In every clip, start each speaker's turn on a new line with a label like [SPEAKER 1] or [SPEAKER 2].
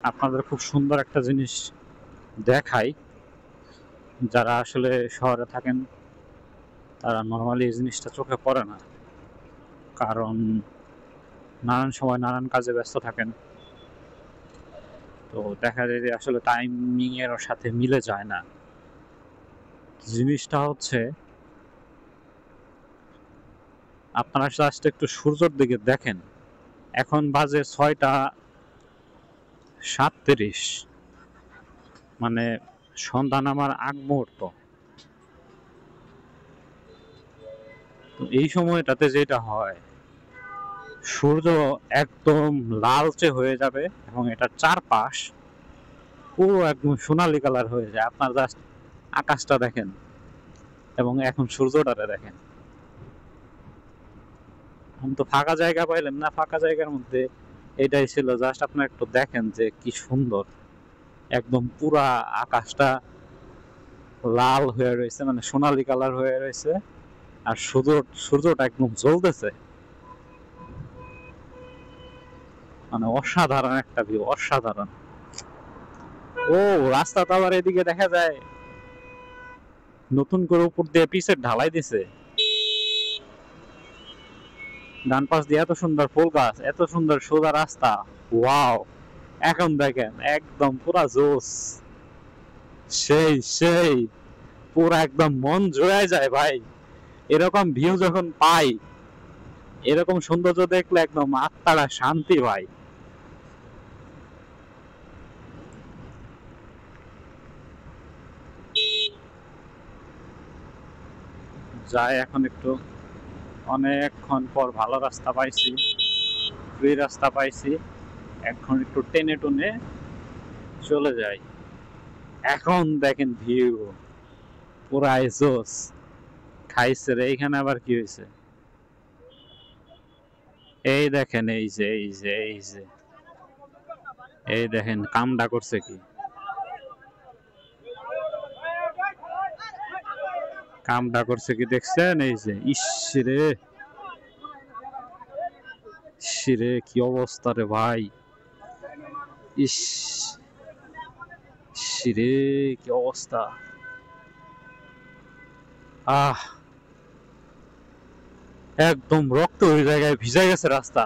[SPEAKER 1] আপনাদের খুব সুন্দর একটা জিনিস দেখাই। যারা আসলে শহরে থাকেন তারা নর্মালি এই জিনিসটা চোখে পড়ে না, কারণ নানান সময় নানান কাজে ব্যস্ত থাকেন। তো দেখা যায় যে আসলে টাইমিং এর সাথে মিলে যায় না। জিনিসটা হচ্ছে আপনারা জাস্ট একটু সূর্যের দিকে দেখেন। এখন বাজে 6টা 37, মানে সন্ধ্যা নামার আগ মুহূর্ত। তো এই সময়টাতে যেটা হয়, সূর্য একদম লালচে হয়ে যাবে এবং এটার চারপাশ পুরো একদম সোনালী কালার হয়ে যায়। আপনার জাস্ট আকাশটা দেখেন এবং এখন সূর্যটারে দেখেন। এখন তো ফাঁকা জায়গা পাইলেন না, ফাঁকা জায়গার মধ্যে এটাই ছিল। জাস্ট আপনার একটু দেখেন যে কি সুন্দর, একদম পুরা আকাশটা লাল হয়ে রয়েছে, মানে সোনালী কালার হয়ে রয়েছে, আর সূর্যটা একদম জ্বলতেছে। মানে অসাধারণ একটা ভিউ, অসাধারণ। ও, রাস্তা তো আবার এদিকে দেখা যায় নতুন করে উপর দিয়ে পিচের ঢালাই দিছে। ডান পাশ দিয়ে এত সুন্দর ফুল গাছ, এত সুন্দর সোজা রাস্তা। ওয়াও! এখন দেখেন একদম পুরা জোস। সেই সেই পুরা একদম মন জুড়ায় যায় ভাই। এরকম ভিউ যখন পাই, এরকম সৌন্দর্য দেখলে একদম আত্মাটা শান্তি ভাই। যাই এখন একটু, অনেকক্ষণ পর ভালো রাস্তা পাইছি, ফ্রি রাস্তা পাইছি। এখন একটু টেনে টুনে চলে যাই। এখন দেখেন ভিউ পুরাই জোস। খাইছে রে, এইখানে আবার কি হয়েছে? এই দেখেন, এই দেখেন কামডা করছে কি, কামডা করছে কি দেখছেন? এই যে ইস রে, রে কি অবস্থা রে ভাই। ইস রে, কি অবস্থা। আহ, একদম রক্ত ওই জায়গায় ভিজে গেছে রাস্তা।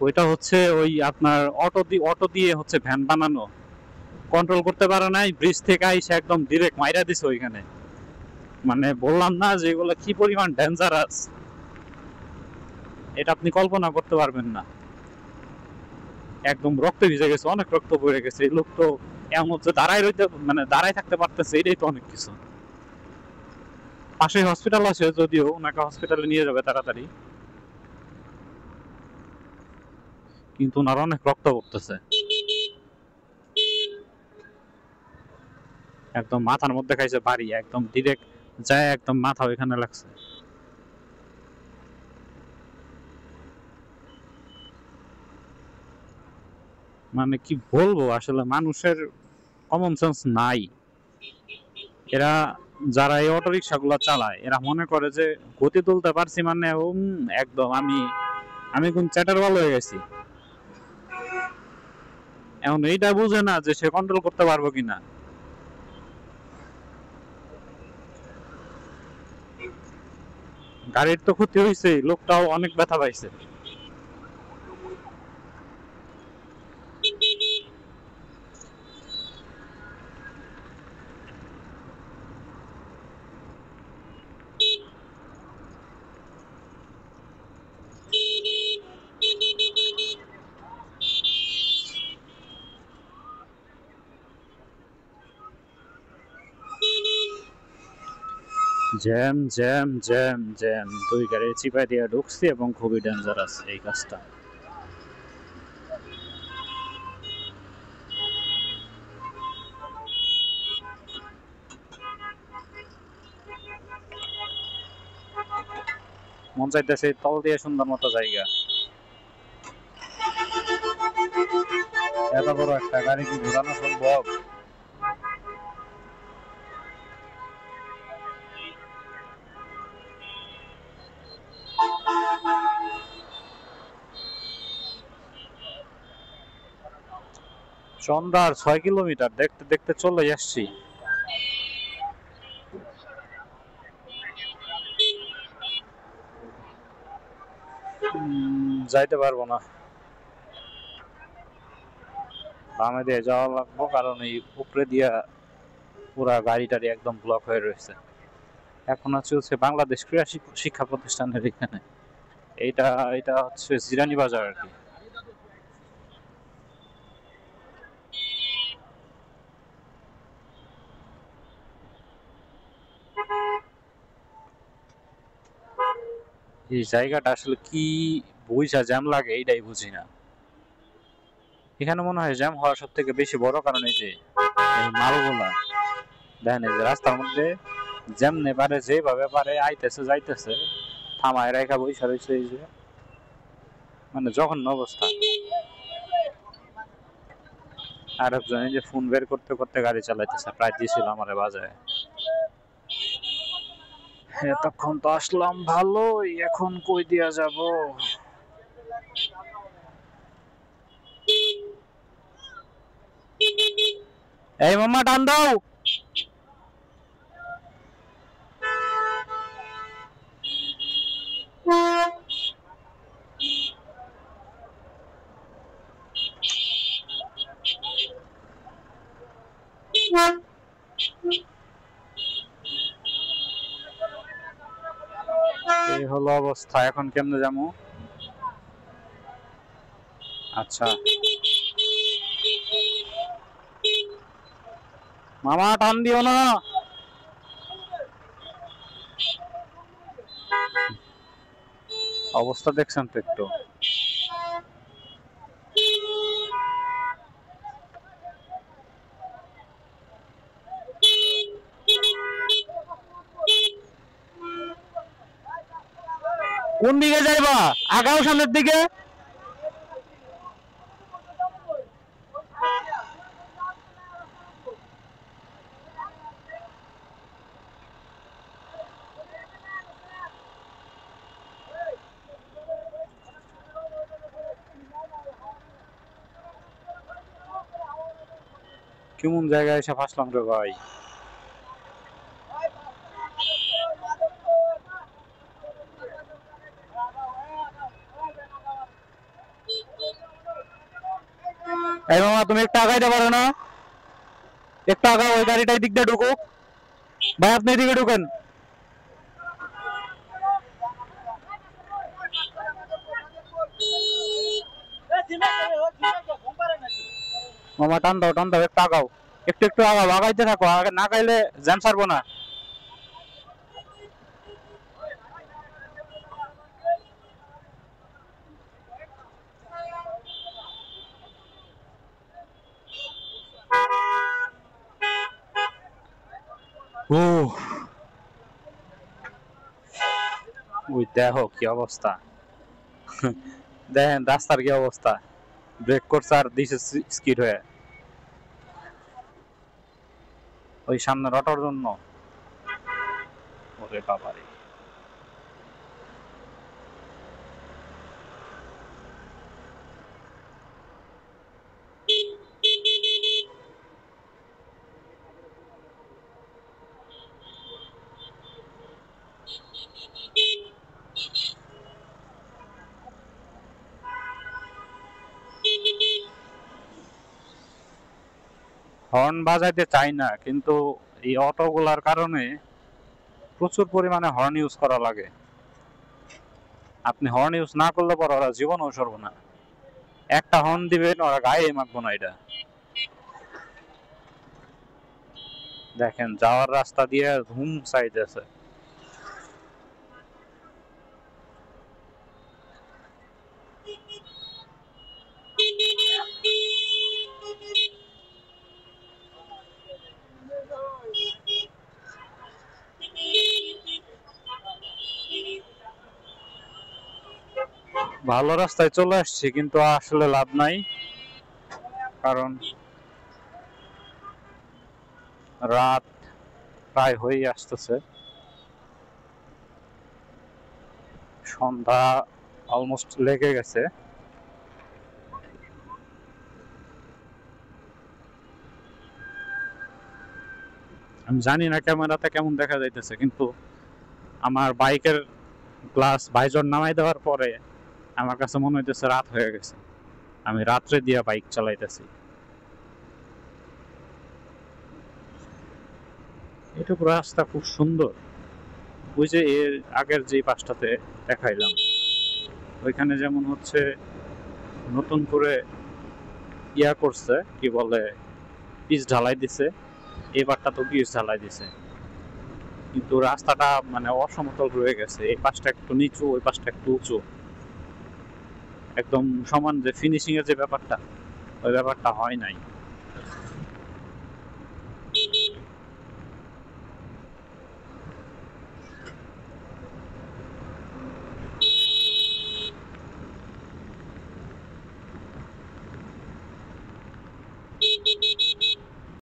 [SPEAKER 1] ওইটা হচ্ছে ওই আপনার অটো দিয়ে হচ্ছে ভ্যান বানানো, কন্ট্রোল করতে পারে নাই, ব্রিজ থেকে আইসে একদম ডিরেক্ট মাইরা দিছে ওইখানে। মানে বললাম না যে এগুলো কি পরিমাণ ডেঞ্জারাস, এটা আপনি কল্পনা করতে পারবেন না। একদম রক্ত ভিজে গেছে, অনেক রক্ত পড়ে গেছে। এই লোক তো এমন হচ্ছে দাঁড়ায় রইতে, মানে দাঁড়ায় থাকতে পারতেছে, এটাই তো অনেক কিছু। পাশে হসপিটাল আছে, যদিও ওনাকে হসপিটালে নিয়ে যাবে তাড়াতাড়ি, কিন্তু ওনার অনেক রক্ত পড়তেছে। একদম মাথার মধ্যে খাইছে বাড়ি, একদম ডিরেক্ট যায় একদম মাথা ওইখানে লাগছে। মানে কি বলবো, আসলে মানুষের কমন সেন্স নাই। এরা, যারা এই অটো রিক্সা গুলা চালায়, এরা মনে করে যে গতি তুলতে পারছি মানে একদম আমি আমি কোন চ্যাটার বল হয়ে গেছি। এখন এইটা বুঝে না যে সে কন্ট্রোল করতে পারবো কিনা। গাড়ির তো ক্ষতি হয়েছে, লোকটাও অনেক ব্যথা পাইছে। জ্যাম জ্যাম জ্যাম জ্যাম, দুই গাড়ি চিপাই দিয়ে ঢুকছি এবং খুবই ডেঞ্জারাস এই কাজটা। মন চাইতেছে তল দিয়ে সুন্দর মতো জায়গা। এত বড় একটা গাড়ি কি ঘোরানো সম্ভব? সন্ধ্যার 6 কিলোমিটার দেখতে দেখতে চলে আসছি। যাইতে পারবো না, বামে দিয়ে যাওয়া লাগবো, কারণ এই উপরে দিয়া পুরা গাড়ি টাড়ি একদম ব্লক হয়ে রয়েছে। এখন হচ্ছে বাংলাদেশ ক্রীড়া শিক্ষা প্রতিষ্ঠানের এখানে, এইটা এটা হচ্ছে জিরানি বাজার আর কি। এই জায়গাটা আসলে কি বুঝা জ্যাম লাগে এইটাই বুঝি না। এখানে মনে হয় জ্যাম হওয়ার সব থেকে বেশি বড় কারণ এই যে এই মালগুলা দেখেন, এই যে রাস্তার মধ্যে যেমনে পারে যেভাবে পারে আইতেছে যাইতেছে, থামায় রেখা বৈশা রয়েছে, এই যে মানে জঘন্য অবস্থা। আর একজন এই যে ফোন বের করতে করতে গাড়ি চালাইতেছে, প্রায় দিছিল আমারে বাজায়। এতক্ষণ তো আসলাম ভালোই, এখন কই দিয়া যাব? এই মামা টান দাও। এই হলো অবস্থা, এখন কেমনে যাবো? আচ্ছা মামা টান দিও না। অবস্থা দেখছেন তো একটু। কোন দিকে যাইবা? আগাও সামনের দিকে। কেমন জায়গায় এসে ফাঁসলাম রে ভাই। এই মামা তুমি একটু আগাইতে পারো না? একটু আগাও, ওই গাড়িটাই দিক দিয়ে ঢুকুক। ভাই আপনি এদিকে ঢুকেন। মামা টান দাও টান দাও, একটু আগাও, একটু একটু আগাও, আগাইতে থাকো, আগে না গাইলে জ্যাম ছাড়বো না। ও ওই দেখো কি অবস্থা, দেখেন রাস্তার কি অবস্থা, ব্রেক করছে আর দিছে স্কিড হয়ে ওই সামনের অটোর জন্য। ওরে বাবারে। হর্ন বাজাইতে চাই না, কিন্তু এই অটোগুলার কারণে প্রচুর পরিমাণে হর্ন ইউজ করা লাগে। আপনি হর্ন ইউজ না করলে পর ওরা জীবনও সরবো না, একটা হর্ন দিবেন ওরা গায়ে মাখবো না। এটা দেখেন যাওয়ার রাস্তা দিয়ে ধুম সাইড আছে। ভালো রাস্তায় চলে আসছি, কিন্তু আসলে লাভ নাই, কারণ রাত প্রায় হয়ে আসতেছে, সন্ধ্যা অলমোস্ট লেগে গেছে। আমি জানি না ক্যামেরাতে কেমন দেখা যাইতেছে, কিন্তু আমার বাইকের গ্লাস ভাইজর নামাই দেওয়ার পরে আমার কাছে মনে হইতেছে রাত হয়ে গেছে, আমি রাত্রে দিয়া বাইক চালাইতেছি। এটুকু রাস্তা খুব সুন্দর। ওই যে এর আগের যে পাশটাতে দেখাইলাম, ওইখানে যেমন হচ্ছে নতুন করে ইয়া করছে, কি বলে, পিচ ঢালাই দিছে, এবারটা তো পিচ ঢালাই দিছে, কিন্তু রাস্তাটা মানে অসমতল রয়ে গেছে। এই পাশটা একটু নিচু, ওই পাশটা একটু উঁচু, একদম সমান যে ফিনিশিং এর যে ব্যাপারটা, ওই ব্যাপারটা হয় নাই।